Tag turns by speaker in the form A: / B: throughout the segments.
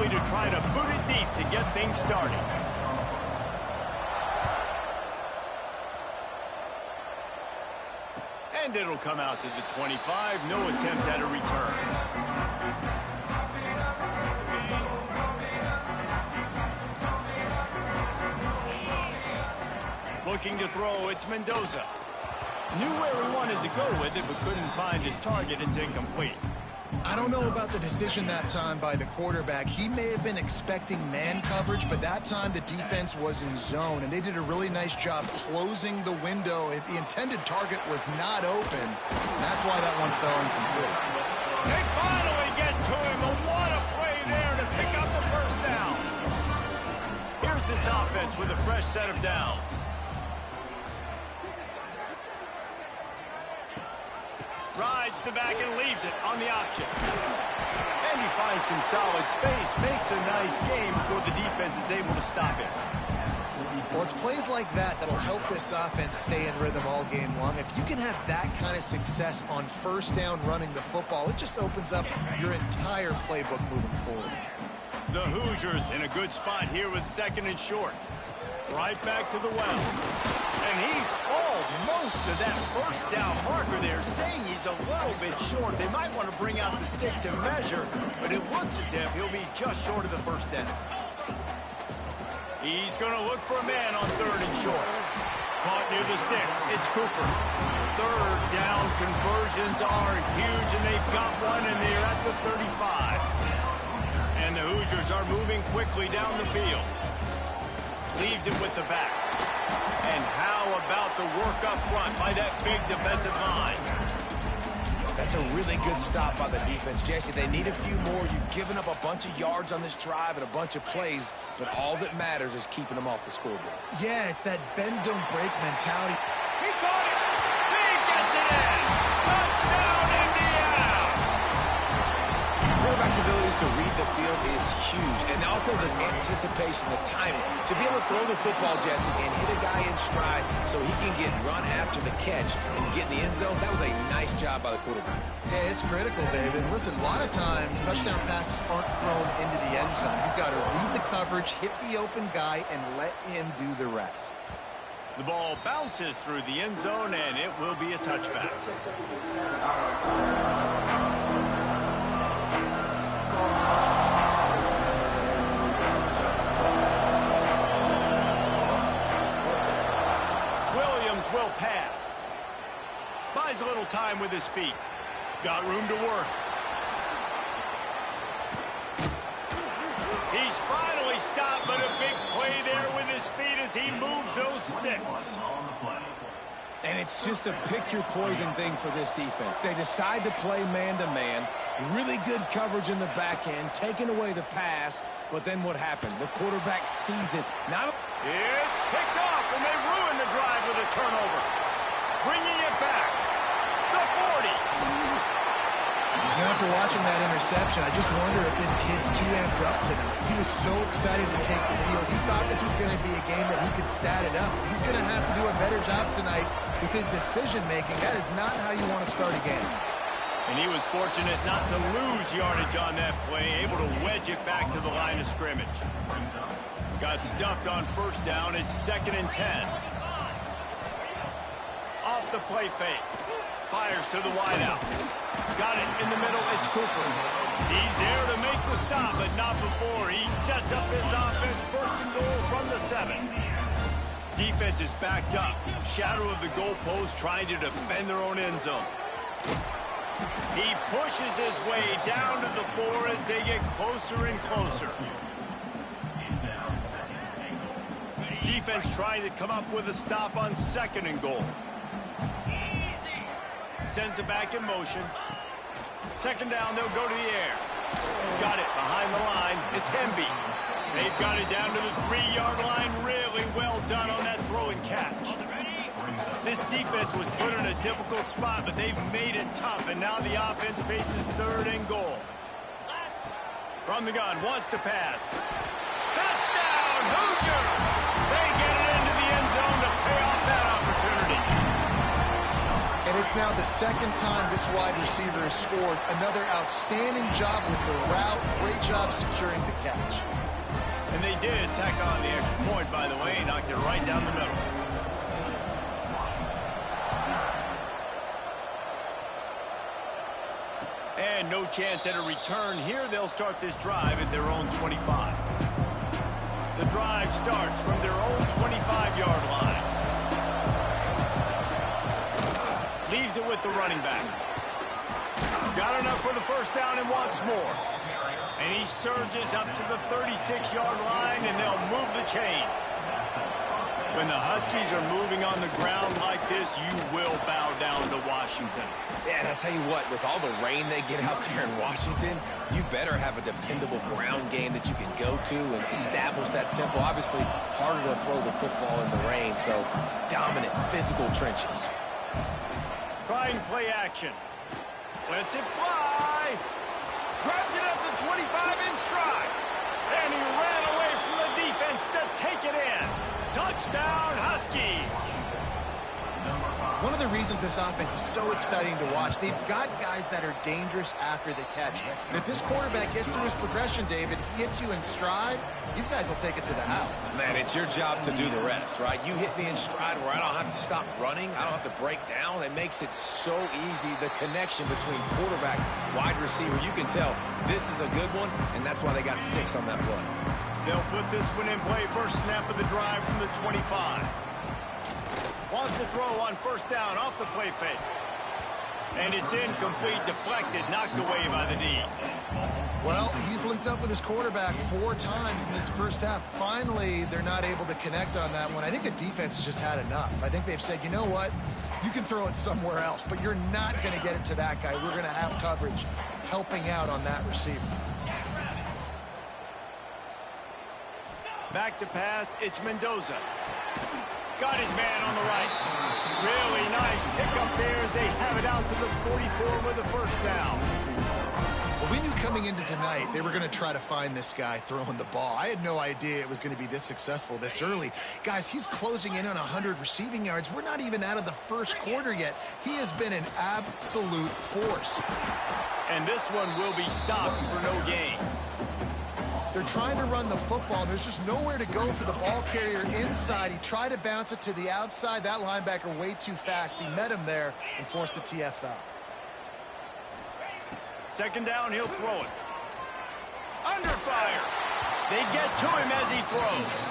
A: quickly to try to boot it deep to get things started. And it'll come out to the 25. No attempt at a return. Looking to throw, it's Mendoza. Knew where he wanted to go with it, but couldn't find his target. It's incomplete.
B: I don't know about the decision that time by the quarterback. He may have been expecting man coverage, but that time the defense was in zone, and they did a really nice job closing the window. If the intended target was not open, that's why that one fell incomplete.
A: They finally get to him. A what a play there to pick up the first down. Here's this offense with a fresh set of downs. Rides the back and leaves it on the option. And he finds some solid space, makes a nice game before the defense is able to stop him.
B: Well, it's plays like that that'll help this offense stay in rhythm all game long. If you can have that kind of success on first down running the football, it just opens up your entire playbook moving forward.
A: The Hoosiers in a good spot here with second and short. Right back to the well. And he's almost to that first down marker there, saying he's a little bit short. They might want to bring out the sticks and measure, but it looks as if he'll be just short of the first down. He's going to look for a man on third and short. Caught near the sticks. It's Cooper. Third down conversions are huge, and they've got one, and they're at the 35. And the Hoosiers are moving quickly down the field. Leaves it with the back. And how about the work up front by that big defensive line?
C: That's a really good stop by the defense. Jesse, they need a few more. You've given up a bunch of yards on this drive and a bunch of plays, but all that matters is keeping them off the scoreboard.
B: Yeah, it's that bend, don't break mentality.
A: He caught it! He gets it in! Touchdown, Indiana!
C: Quarterback's abilities to read the field is huge, and also the anticipation, the timing. To be able to throw the football, Jesse, and hit a guy in stride so he can get run after the catch and get in the end zone, that was a nice job by the quarterback.
B: Yeah, it's critical, David. Listen, a lot of times touchdown passes aren't thrown into the end zone. You've got to read the coverage, hit the open guy, and let him do the rest.
A: The ball bounces through the end zone, and it will be a touchback. Will pass. Buys a little time with his feet. Got room to work. He's finally stopped, but a big play there with his feet as he moves those sticks.
C: And it's just a pick-your-poison thing for this defense. They decide to play man-to-man. Really good coverage in the back end, taking away the pass. But then what happened? The quarterback sees it.
A: It's picked off, and they ruin the drive with a turnover. Bringing it back. The 40.
B: After watching that interception, I just wonder if this kid's too amped up tonight. He was so excited to take the field. He thought this was going to be a game that he could stat it up. He's going to have to do a better job tonight with his decision-making. That is not how you want to start a game.
A: And he was fortunate not to lose yardage on that play, able to wedge it back to the line of scrimmage. Got stuffed on first down. It's 2nd and 10. Off the play fake. Fires to the wideout. Got it in the middle. It's Cooper. He's there to make the stop, but not before. He sets up this offense. 1st and goal from the 7. Defense is backed up. Shadow of the goalpost trying to defend their own end zone. He pushes his way down to the 4 as they get closer and closer. Defense trying to come up with a stop on 2nd and goal. Sends it back in motion. 2nd down, they'll go to the air. Got it behind the line. It's Hemby. They've got it down to the 3-yard line. Really well done on that throw and catch. This defense was put in a difficult spot, but they've made it tough, and now the offense faces 3rd and goal. From the gun, wants to pass. Touchdown, Hoosiers! They get it into the end zone to pay off that opportunity.
C: And
B: It's now the second time this wide receiver has scored. Another outstanding job with the route. Great job securing the catch.
A: And they did tack on the extra point, by the way. Knocked it right down the middle. And no chance at a return here. They'll start this drive at their own 25. The drive starts from their own 25-yard line. Leaves it with the running back. Got enough for the first down and wants more. And he surges up to the 36-yard line, and they'll move the chains. When the Huskies are moving on the ground like this, you will bow down to Washington.
C: Yeah, and I tell you what, with all the rain they get out there in Washington, you better have a dependable ground game that you can go to and establish that tempo. Obviously, harder to throw the football in the rain, so dominant physical trenches.
A: Trying play action. Lets it fly. Grabs it at the 25 in stride. And he ran away from the defense to take it in. Touchdown, Huskies.
B: One of the reasons this offense is so exciting to watch, they've got guys that are dangerous after the catch. And if this quarterback gets through his progression, David, hits you in stride, these guys will take it to the house.
C: Man, it's your job to do the rest, right? You hit me in stride where I don't have to stop running. I don't have to break down. It makes it so easy, the connection between quarterback, wide receiver. You can tell this is a good one, and that's why they got 6 on that play.
A: They'll put this one in play. First snap of the drive from the 25. Wants to throw on first down off the play fake. And it's incomplete, deflected, knocked away by the D.
B: Well, he's linked up with his quarterback 4 times in this first half. Finally, they're not able to connect on that one. I think the defense has just had enough. I think they've said, you know what? You can throw it somewhere else, but you're not going to get it to that guy. We're going to have coverage helping out on that receiver.
A: Back to pass, it's Mendoza. Got his man on the right. Really nice pickup there as they have it out to the 44 with the first down.
B: Well, we knew coming into tonight they were going to try to find this guy throwing the ball. I had no idea it was going to be this successful this early. Guys, he's closing in on 100 receiving yards. We're not even out of the first quarter yet. He has been an absolute force.
A: And this one will be stopped for no gain.
B: They're trying to run the football. There's just nowhere to go for the ball carrier inside. He tried to bounce it to the outside. That linebacker way too fast. He met him there and forced the TFL.
A: Second down, he'll throw it. Under fire. They get to him as he throws.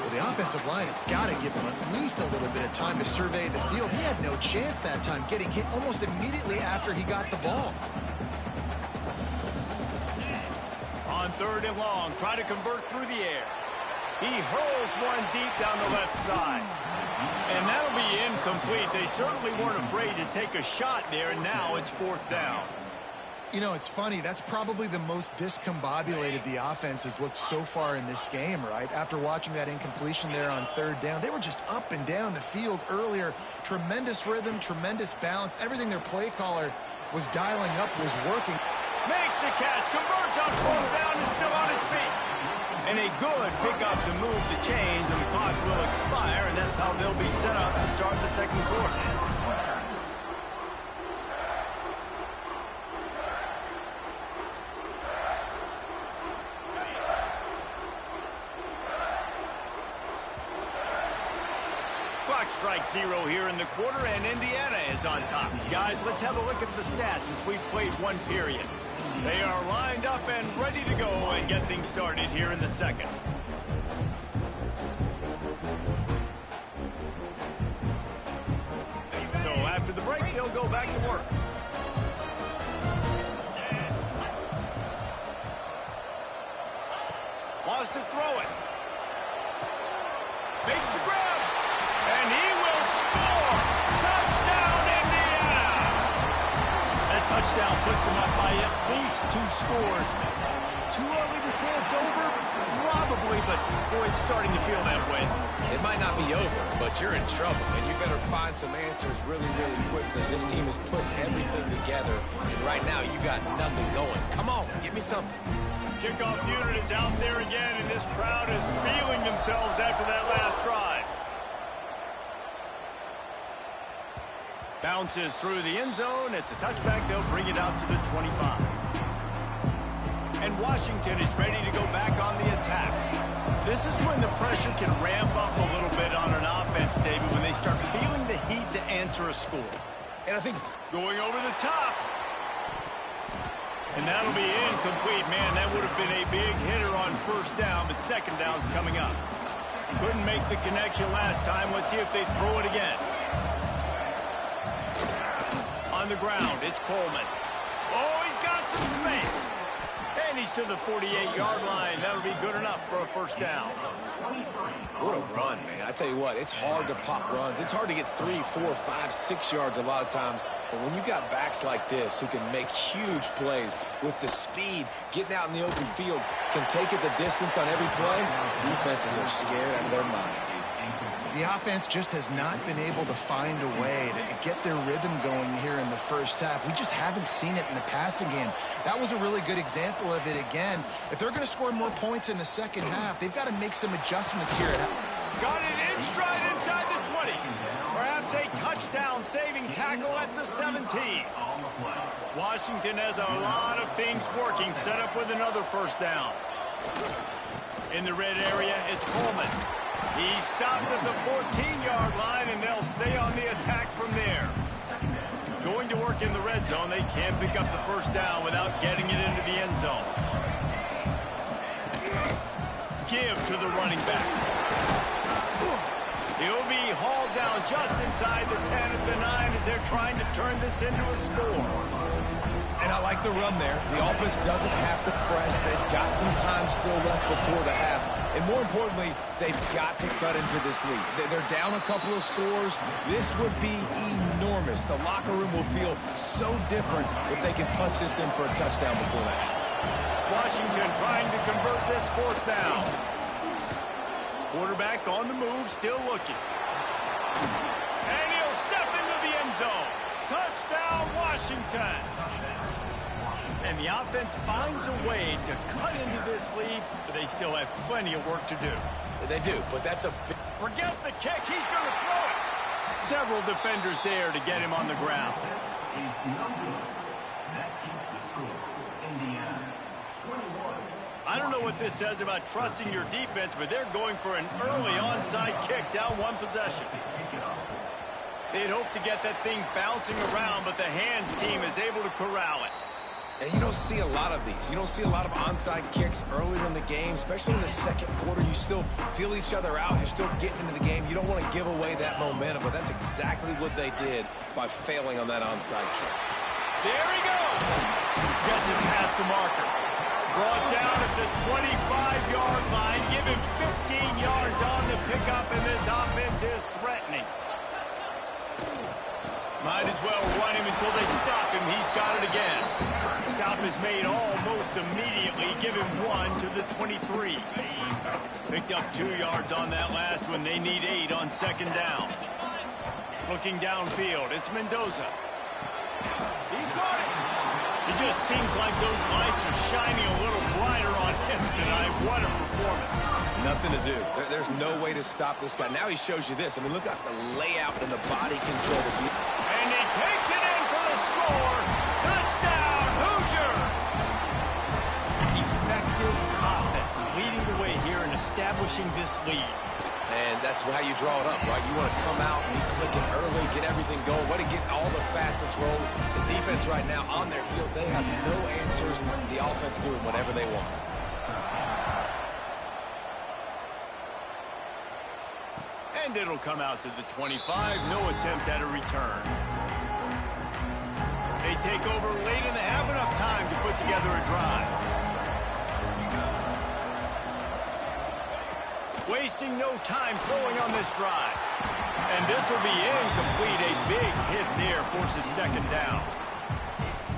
B: Well, the offensive line has got to give him at least a little bit of time to survey the field. He had no chance that time, getting hit almost immediately after he got the ball.
A: On third and long, try to convert through the air. He hurls one deep down the left side. And that'll be incomplete. They certainly weren't afraid to take a shot there, and now it's fourth down.
B: You know, it's funny. That's probably the most discombobulated the offense has looked so far in this game, right? After watching that incompletion there on third down, they were just up and down the field earlier. Tremendous rhythm, tremendous balance. Everything their play caller was dialing up was working.
A: Makes the catch, converts on fourth down, is still on his feet. And a good pickup to move the chains, and the clock will expire, and that's how they'll be set up to start the second quarter. Clock strikes 0 here in the quarter, and Indiana is on top. Guys, let's have a look at the stats as we've played one period. They are lined up and ready to go and get things started here in the second. So after the break, they'll go back to work. Wants to throw it. Makes the grab. And he will score. Touchdown, Indiana. That touchdown puts them up by at least 2 scores. Too early to say it's over? Probably, but boy, it's starting to feel that way.
C: It might not be over, but you're in trouble, and you better find some answers really, really quickly. This team is putting everything together, and right now you got nothing going. Come on, give me something.
A: Kickoff unit is out there again, and this crowd is feeling themselves after that last drive. Bounces through the end zone. It's a touchback. They'll bring it out to the 25. And Washington is ready to go back on the attack. This is when the pressure can ramp up a little bit on an offense, David, when they start feeling the heat to answer a score.
C: And I think
A: going over the top. And that'll be incomplete. Man, that would have been a big hitter on first down, but second down's coming up. Couldn't make the connection last time. Let's see if they throw it again. On the ground, it's Coleman. Oh, he's got some space. And he's to the 48-yard line. That'll be good enough for a first down.
C: What a run, man. I tell you what, it's hard to pop runs. It's hard to get 3, 4, 5, 6 yards a lot of times. But when you got backs like this who can make huge plays with the speed, getting out in the open field, can take it the distance on every play, defenses are scared out of their mind.
B: The offense just has not been able to find a way to get their rhythm going here in the first half. We just haven't seen it in the passing game. That was a really good example of it again. If they're going to score more points in the second half, they've got to make some adjustments here.
A: Got it in stride inside the 20. Perhaps a touchdown-saving tackle at the 17. Washington has a lot of things working, set up with another first down. In the red area, it's Coleman. He stopped at the 14-yard line, and they'll stay on the attack from there. Going to work in the red zone, they can't pick up the first down without getting it into the end zone. Give to the running back. He'll be hauled down just inside the 10 at the 9 as they're trying to turn this into a score.
C: And I like the run there. The offense doesn't have to press. They've got some time still left before the half. And more importantly, they've got to cut into this lead. They're down a couple of scores. This would be enormous. The locker room will feel so different if they can punch this in for a touchdown before the half.
A: Washington trying to convert this fourth down. Quarterback on the move, still looking. And he'll step into the end zone. Touchdown, Washington. And the offense finds a way to cut into this lead, but they still have plenty of work to do.
C: They do, but that's a big...
A: Forget the kick. He's going to throw it. Several defenders there to get him on the ground. I don't know what this says about trusting your defense, but they're going for an early onside kick down one possession. They'd hope to get that thing bouncing around, but the hands team is able to corral it.
C: And you don't see a lot of these. You don't see a lot of onside kicks earlier in the game, especially in the second quarter. You still feel each other out. You're still getting into the game. You don't want to give away that momentum, but that's exactly what they did by failing on that onside kick.
A: There he goes. Gets it past the marker. Brought down at the 25-yard line. Give him 15 yards on the pickup, and this offense is threatening. Might as well run him until they stop him. He's got it again. Stop is made almost immediately. Give him one to the 23. Picked up 2 yards on that last one. They need 8 on second down. Looking downfield, it's Mendoza. He got it. It just seems like those lights are shining a little brighter on him tonight. What a performance.
C: Nothing to do. There's no way to stop this guy. Now he shows you this. I mean, look at the layout and the body control.
A: And he takes it in for the score. Touchdown, Hoosiers! Effective offense leading the way here and establishing this lead.
C: And that's how you draw it up, right? You want to come out and be clicking early, get everything going, want to get all the facets rolling. The defense right now on their heels, they have no answers. The offense doing whatever they want.
A: And it'll come out to the 25. No attempt at a return. They take over late in the half, enough time to put together a drive. Wasting no time throwing on this drive. And this will be incomplete. A big hit there forces second down.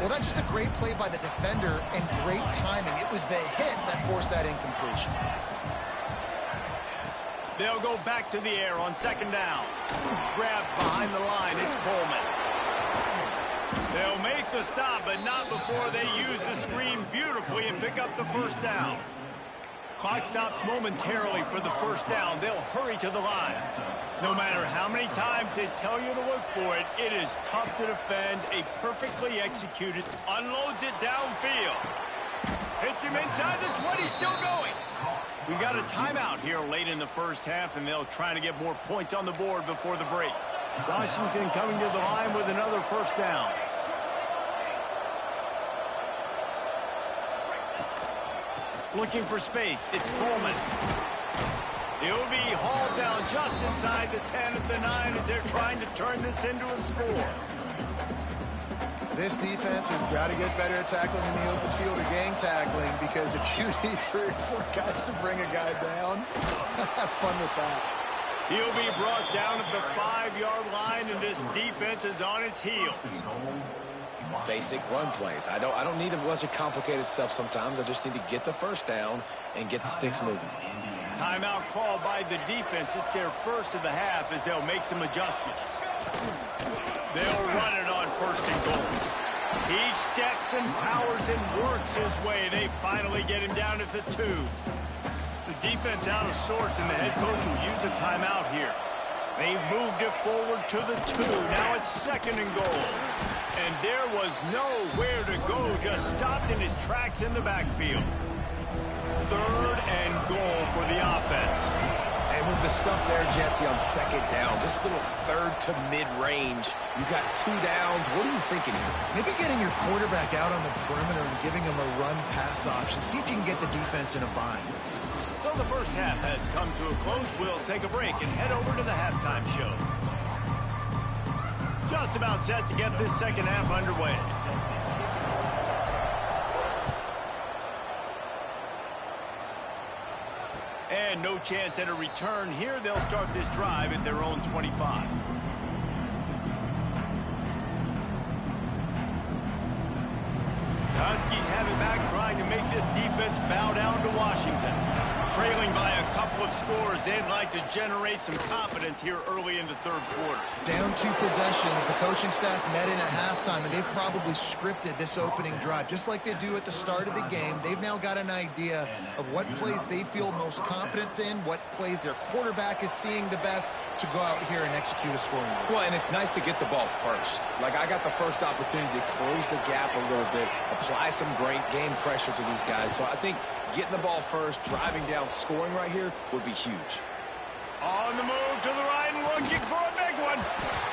B: Well, that's just a great play by the defender and great timing. It was the hit that forced that incompletion.
A: They'll go back to the air on second down. Grabbed behind the line. It's Coleman. They'll make the stop, but not before they use the screen beautifully and pick up the first down. Clock stops momentarily for the first down. They'll hurry to the line. No matter how many times they tell you to look for it, it is tough to defend. A perfectly executed, unloads it downfield. Hits him inside the 20, still going. We got a timeout here late in the first half, and they'll try to get more points on the board before the break. Washington coming to the line with another first down. Looking for space. It's Coleman. He'll be hauled down just inside the 10 at the 9 as they're trying to turn this into a score.
B: This defense has got to get better at tackling in the open field or gang tackling, because if you need 3 or 4 guys to bring a guy down, have fun with that.
A: He'll be brought down at the 5-yard line, and this defense is on its heels.
C: Basic run plays. I don't need a bunch of complicated stuff sometimes. I just need to get the first down and get the sticks moving.
A: Timeout called by the defense. It's their first of the half as they'll make some adjustments. They'll run it on first and goal. He steps and powers and works his way. They finally get him down at the 2. The defense out of sorts, and the head coach will use a timeout here. They've moved it forward to the 2. Now it's second and goal. And there was nowhere to go, just stopped in his tracks in the backfield. Third and goal for the offense.
C: And with the stuff there, Jesse, on second down, this little third to mid-range, you got 2 downs. What are you thinking here?
B: Maybe getting your quarterback out on the perimeter and giving him a run-pass option. See if you can get the defense in a bind.
A: So the first half has come to a close. We'll take a break and head over to the halftime show. Just about set to get this second half underway. And no chance at a return here. They'll start this drive at their own 25. Huskies have it back, trying to make this defense bow down to Washington. Trailing by a couple of scores, they'd like to generate some confidence here early in the third quarter.
B: Down 2 possessions. The coaching staff met in at halftime, and they've probably scripted this opening drive. Just like they do at the start of the game, they've now got an idea of what plays they feel most confident in, what plays their quarterback is seeing the best to go out here and execute a scoring goal.
C: Well, and it's nice to get the ball first. Like, I got the first opportunity to close the gap a little bit, apply some great game pressure to these guys. So I think getting the ball first, driving down, scoring right here would be huge.
A: On the move to the right and looking for a big one.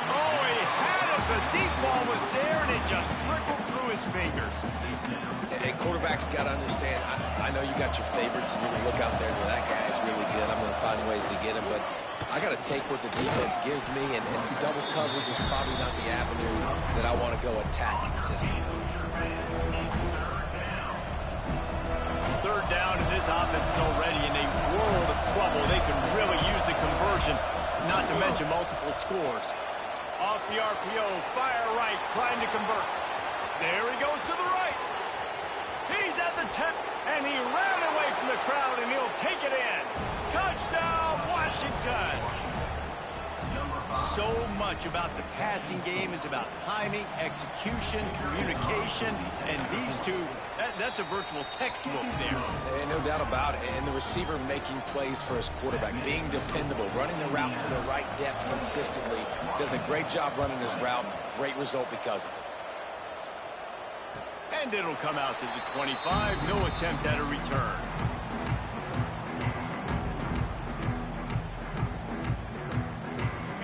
A: Oh, he had it. The deep ball was there, and it just trickled through his fingers.
C: And quarterbacks got to understand, I know you got your favorites, and you're going to look out there and go, that guy's really good. I'm going to find ways to get him, but I got to take what the defense gives me, and double coverage is probably not the avenue that I want to go attack consistently.
A: Third down, and this offense is already in a world of trouble. They could really use a conversion, not to mention multiple scores. Off the RPO, fire right, trying to convert. There he goes to the right. He's at the 10, and he ran away from the crowd, and he'll take it in. Touchdown, Washington! So much about the passing game is about timing, execution, communication, and these two, that's a virtual textbook there.
C: And no doubt about it. And the receiver making plays for his quarterback, being dependable, running the route to the right depth consistently. Does a great job running his route. Great result because of it.
A: And it'll come out to the 25. No attempt at a return.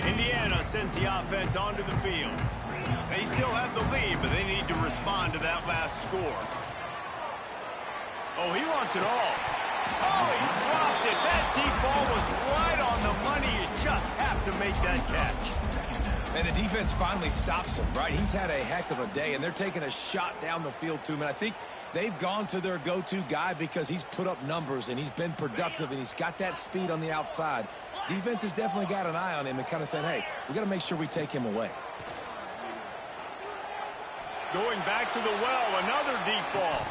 A: Indiana sends the offense onto the field. They still have the lead, but they need to respond to that last score. Oh, he wants it all. Oh, he dropped it. That deep ball was right on the money. You just have to make that catch.
C: And the defense finally stops him, right? He's had a heck of a day, and they're taking a shot down the field to him. And I think they've gone to their go-to guy because he's put up numbers, and he's been productive, and he's got that speed on the outside. Defense has definitely got an eye on him and kind of saying, hey, we got to make sure we take him away.
A: Going back to the well, another deep ball.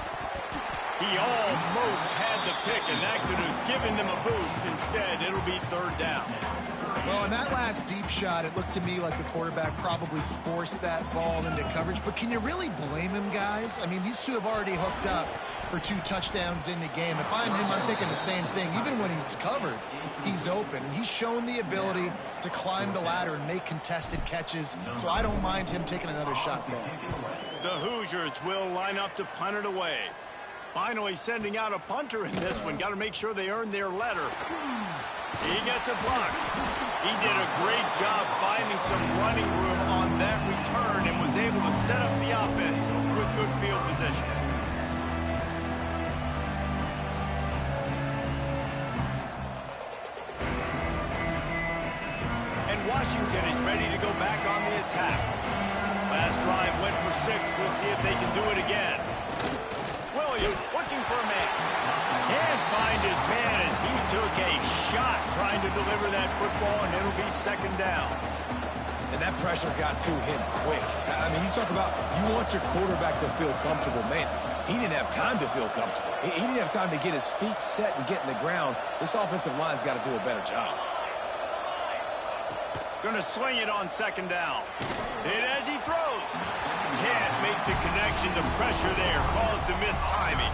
A: He almost had the pick, and that could have given giving them a boost. Instead, it'll be third down.
B: Well, in that last deep shot, it looked to me like the quarterback probably forced that ball into coverage. But can you really blame him, guys? I mean, these two have already hooked up for 2 touchdowns in the game. If I'm him, I'm thinking the same thing. Even when he's covered, he's open. He's shown the ability to climb the ladder and make contested catches, so I don't mind him taking another shot there.
A: The Hoosiers will line up to punt it away. Finally sending out a punter in this one. Got to make sure they earn their letter. He gets a block. He did a great job finding some running room on that return and was able to set up the offense with good field position. And Washington is ready to go back on the attack. Last drive went for 6. We'll see if they can do it again. Williams looking for a man. Can't find his man as he took a shot trying to deliver that football, and it'll be second down.
C: And that pressure got to him quick. I mean, you talk about you want your quarterback to feel comfortable. Man, he didn't have time to feel comfortable. He didn't have time to get his feet set and get in the ground. This offensive line's got to do a better job.
A: Going to sling it on second down. Hit as he throws. Can't make the connection. The pressure there caused the missed timing.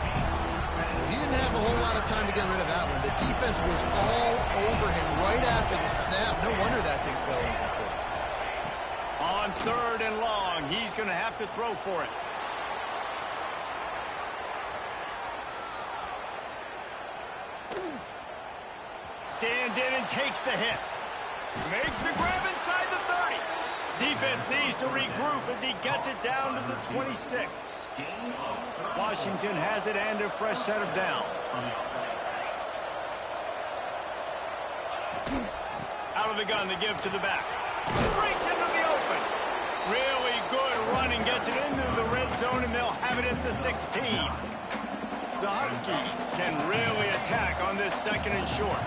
B: He didn't have a whole lot of time to get rid of that one. The defense was all over him right after the snap. No wonder that thing fell incomplete.
A: On third and long, he's going to have to throw for it. Stands in and takes the hit. Makes the grab inside the 30. Defense needs to regroup as he gets it down to the 26. Washington has it and a fresh set of downs. Out of the gun to give to the back. Breaks into the open. Really good running. Gets it into the red zone, and they'll have it at the 16. The Huskies can really attack on this second and short.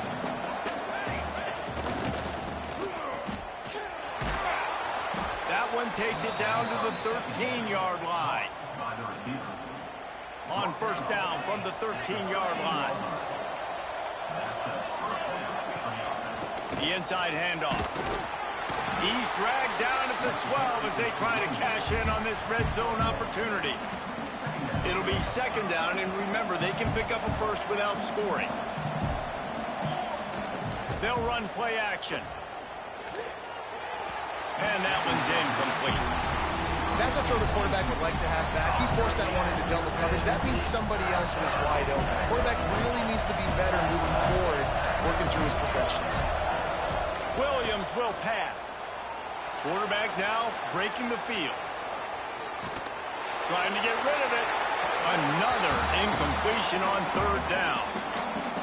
A: One takes it down to the 13-yard line. On first down from the 13-yard line. The inside handoff. He's dragged down at the 12 as they try to cash in on this red zone opportunity. It'll be second down, and remember, they can pick up a first without scoring. They'll run play action. And that one's incomplete.
B: That's a throw the quarterback would like to have back. He forced that one into double coverage. That means somebody else was wide open. The quarterback really needs to be better moving forward, working through his progressions.
A: Williams will pass. Quarterback now breaking the field. Trying to get rid of it. Another incompletion on third down.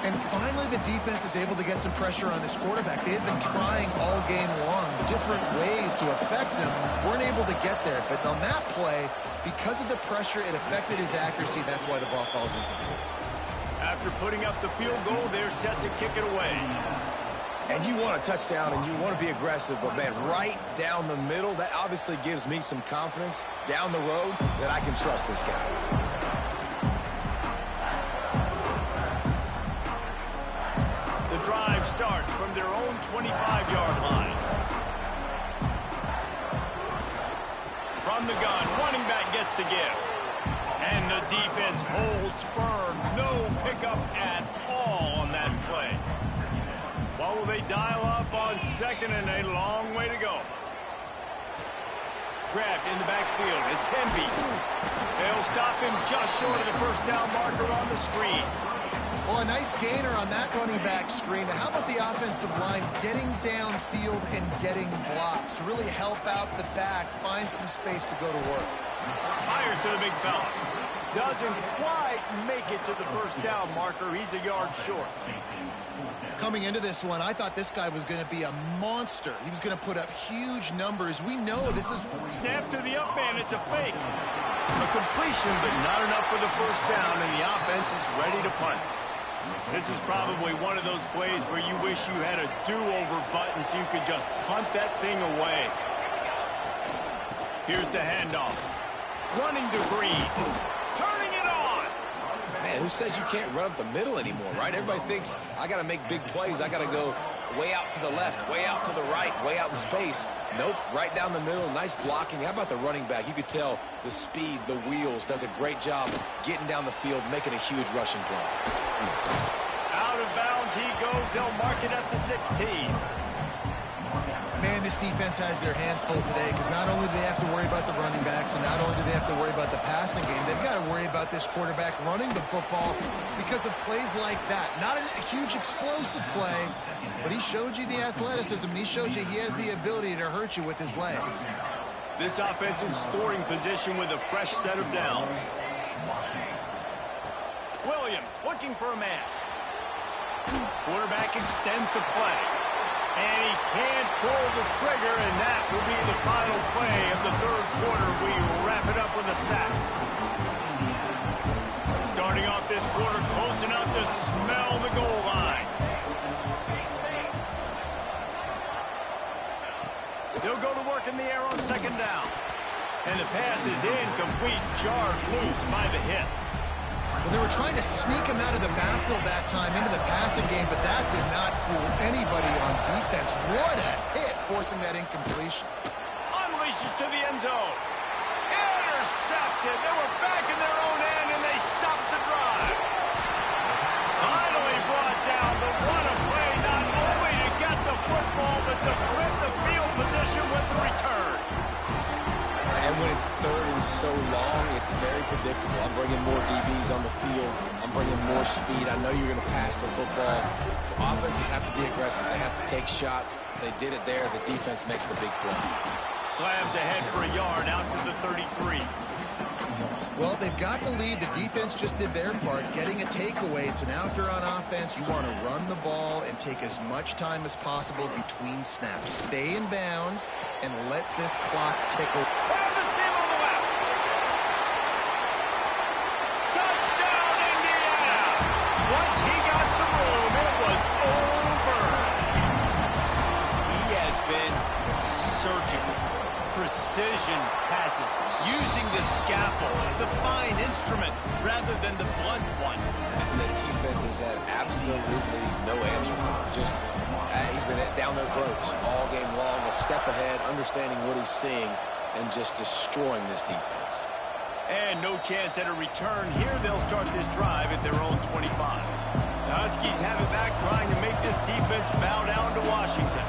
B: And finally, the defense is able to get some pressure on this quarterback. They have been trying all game long different ways to affect him. Weren't able to get there. But on that play, because of the pressure, it affected his accuracy. That's why the ball falls incomplete.
A: After putting up the field goal, they're set to kick it away.
C: And you want a touchdown, and you want to be aggressive. But, man, right down the middle, that obviously gives me some confidence down the road that I can trust this guy.
A: Drive starts from their own 25-yard line. From the gun, running back gets to give. And the defense holds firm. No pickup at all on that play. What will they dial up on second, and a long way to go. Grabbed in the backfield. It's Hemby. They'll stop him just short of the first down marker on the screen.
B: Well, a nice gainer on that running back screen. Now, how about the offensive line getting downfield and getting blocks to really help out the back, find some space to go to work?
A: Fires to the big fella. Doesn't quite make it to the first down marker. He's a yard short.
B: Coming into this one, I thought this guy was going to be a monster. He was going to put up huge numbers. We know this is...
A: Snap to the up man. It's a fake. A completion, but not enough for the first down, and the offense is ready to punt. This is probably one of those plays where you wish you had a do-over button so you could just punt that thing away. Here's the handoff. Running to Green. Turning it on.
C: Man, who says you can't run up the middle anymore, right? Everybody thinks, I got to make big plays. I got to go way out to the left, way out to the right, way out in space. Nope, right down the middle, nice blocking. How about the running back? You could tell the speed, the wheels, does a great job getting down the field, making a huge rushing play.
A: Out of bounds he goes. They'll mark it at the 16.
B: Man, this defense has their hands full today because not only do they have to worry about the running backs and not only do they have to worry about the passing game, they've got to worry about this quarterback running the football because of plays like that. Not a huge explosive play, but he showed you the athleticism. He showed you he has the ability to hurt you with his legs.
A: This offense in scoring position with a fresh set of downs. Williams looking for a man. Quarterback extends the play. And he can't pull the trigger, and that will be the final play of the third quarter. We wrap it up with a sack. Starting off this quarter close enough to smell the goal line. They'll go to work in the air on second down. And the pass is incomplete, jarred loose by the hit.
B: Well, they were trying to sneak him out of the backfield that time into the passing game, but that did not fool anybody on defense. What a hit, forcing that incompletion.
A: Unleashes to the end zone. Intercepted. They were back in their own end, and they stopped the drive. Finally brought down, but what a play, not only to get the football, but to flip the field position with the return.
C: And when it's third and so long, it's very predictable. I'm bringing more DBs on the field. I'm bringing more speed. I know you're going to pass the football. Offenses have to be aggressive. They have to take shots. They did it there. The defense makes the big play.
A: Slams ahead for a yard out to the 33.
B: Well, they've got the lead. The defense just did their part, getting a takeaway. So now if you're on offense, you want to run the ball and take as much time as possible between snaps. Stay in bounds and let this clock tick away.
A: And the seam on the left. Touchdown, Indiana. Once he got some room, it was over. He has been surgical. Precision passes, using the scalpel, the fine instrument, rather than the blunt one.
C: And the defense has had absolutely no answer for him. Just, he's been down their throats all game long, a step ahead, understanding what he's seeing, and just destroying this defense.
A: And no chance at a return here. They'll start this drive at their own 25. The Huskies have it back, trying to make this defense bow down to Washington.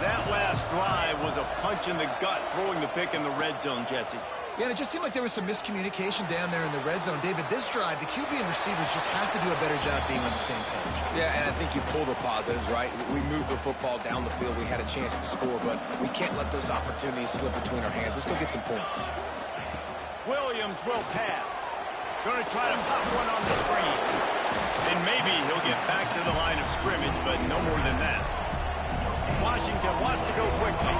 A: That last drive was a punch in the gut, throwing the pick in the red zone, Jesse.
B: Yeah, and it just seemed like there was some miscommunication down there in the red zone. David, this drive, the QB and receivers just have to do a better job being on the same page.
C: Yeah, and I think you pull the positives, right? We moved the football down the field. We had a chance to score, but we can't let those opportunities slip between our hands. Let's go get some points.
A: Williams will pass. Going to try to pop one on the screen. And maybe he'll get back to the line of scrimmage, but no more than that. Washington wants to go quickly.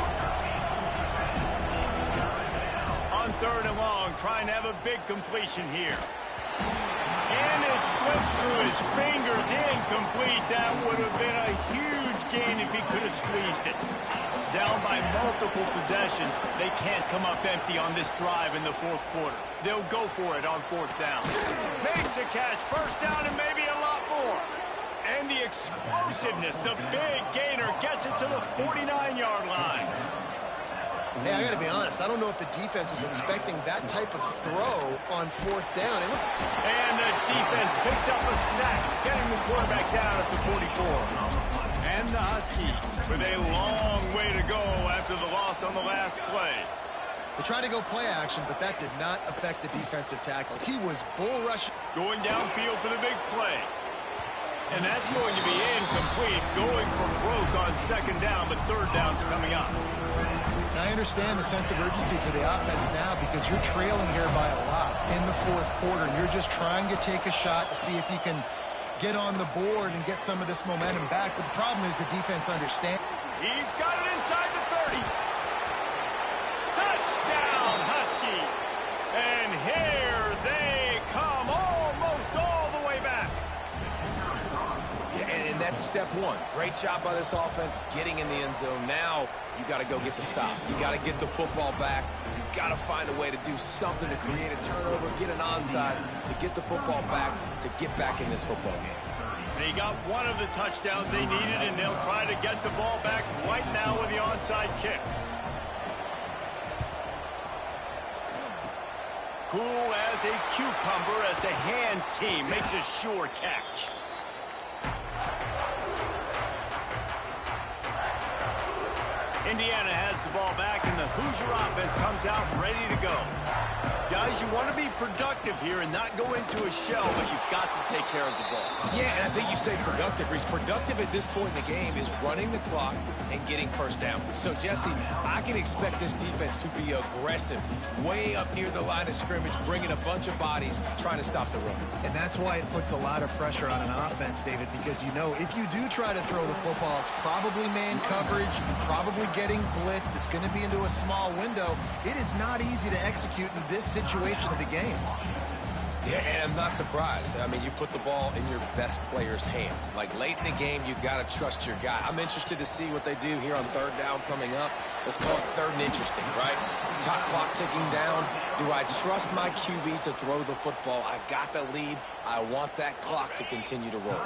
A: On third and long, trying to have a big completion here. And it slips through his fingers, incomplete. That would have been a huge gain if he could have squeezed it. Down by multiple possessions, they can't come up empty on this drive in the fourth quarter. They'll go for it on fourth down. Makes a catch, first down, and maybe a lot more. And the explosiveness, the big gainer gets it to the 49-yard line.
B: Hey, I got to be honest. I don't know if the defense was expecting that type of throw on fourth down.
A: And the defense picks up a sack, getting the quarterback down at the 44. And the Huskies with a long way to go after the loss on the last play.
B: They tried to go play action, but that did not affect the defensive tackle. He was bull rushing.
A: Going downfield for the big play. And that's going to be incomplete, going for broke on second down, but third down's coming up.
B: And I understand the sense of urgency for the offense now because you're trailing here by a lot in the fourth quarter. And you're just trying to take a shot to see if you can get on the board and get some of this momentum back. But the problem is the defense understands.
A: He's got it inside the 30. Touchdown, Huskies. And here they come, almost all the way back.
C: Yeah, and that's step one. Great job by this offense getting in the end zone. Now you got to go get the stop. You got to get the football back. You got to find a way to do something to create a turnover, get an onside, to get the football back, to get back in this football game.
A: They got one of the touchdowns they needed, and they'll try to get the ball back right now with the onside kick. Cool as a cucumber as the hands team makes a sure catch. Indiana has the ball back, and the Hoosier offense comes out ready to go. Guys, you want to be productive here and not go into a shell, but you've got to take care of the ball.
C: Yeah, and I think you say productive. He's productive at this point in the game is running the clock and getting first down. So, Jesse, I can expect this defense to be aggressive, way up near the line of scrimmage, bringing a bunch of bodies, trying to stop the run.
B: And that's why it puts a lot of pressure on an offense, David, because you know if you do try to throw the football, it's probably man coverage, probably getting blitzed. It's going to be into a small window. It is not easy to execute in this situation of the game.
C: Yeah, and I'm not surprised. I mean, you put the ball in your best player's hands. Like, late in the game, you've got to trust your guy. I'm interested to see what they do here on third down coming up. Let's call it third and interesting, right? Top clock ticking down. Do I trust my QB to throw the football? I got the lead. I want that clock to continue to roll.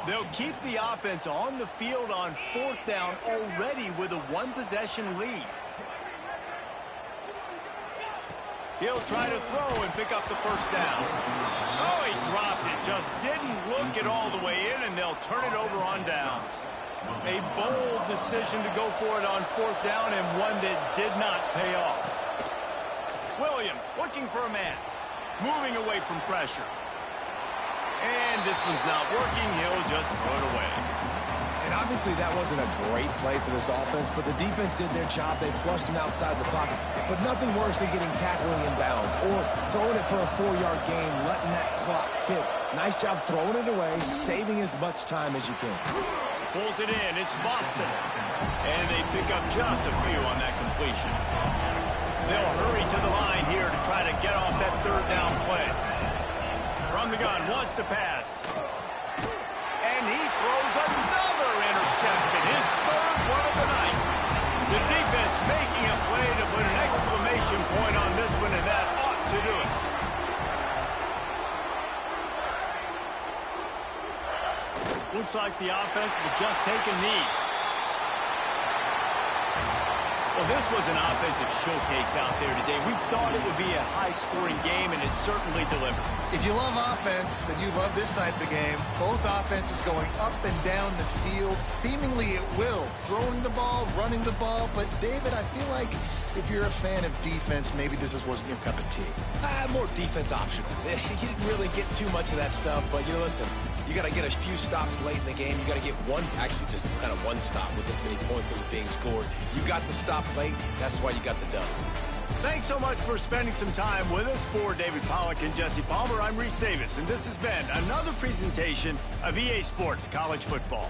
A: They'll keep the offense on the field on fourth down already with a one-possession lead. He'll try to throw and pick up the first down. Oh, he dropped it. Just didn't look it all the way in, and they'll turn it over on downs. A bold decision to go for it on fourth down, and one that did not pay off. Williams looking for a man. Moving away from pressure. And this one's not working. He'll just throw it away.
C: And obviously that wasn't a great play for this offense, but the defense did their job. They flushed him outside the pocket. But nothing worse than getting tackling inbounds or throwing it for a 4-yard gain, letting that clock tick. Nice job throwing it away, saving as much time as you can.
A: Pulls it in. It's Boston. And they pick up just a few on that completion. They'll hurry to the line here to try to get off that third down play. From the gun, wants to pass. And he throws another interception, his third one of the night. The defense making a play to put an exclamation point on this one, and that ought to do it. Looks like the offense will just take a knee. Well, this was an offensive showcase out there today. We thought it would be a high-scoring game, and it certainly delivered.
B: If you love offense, then you love this type of game. Both offenses going up and down the field, seemingly at will. Throwing the ball, running the ball. But, David, I feel like if you're a fan of defense, maybe this wasn't your cup of tea.
C: More defense optional. You didn't really get too much of that stuff, but, you know, listen, you got to get a few stops late in the game. You got to get one, actually just kind of one stop with this many points that was being scored. You got the stop late. That's why you got the dub.
A: Thanks so much for spending some time with us. For David Pollack and Jesse Palmer, I'm Reese Davis, and this has been another presentation of EA Sports College Football.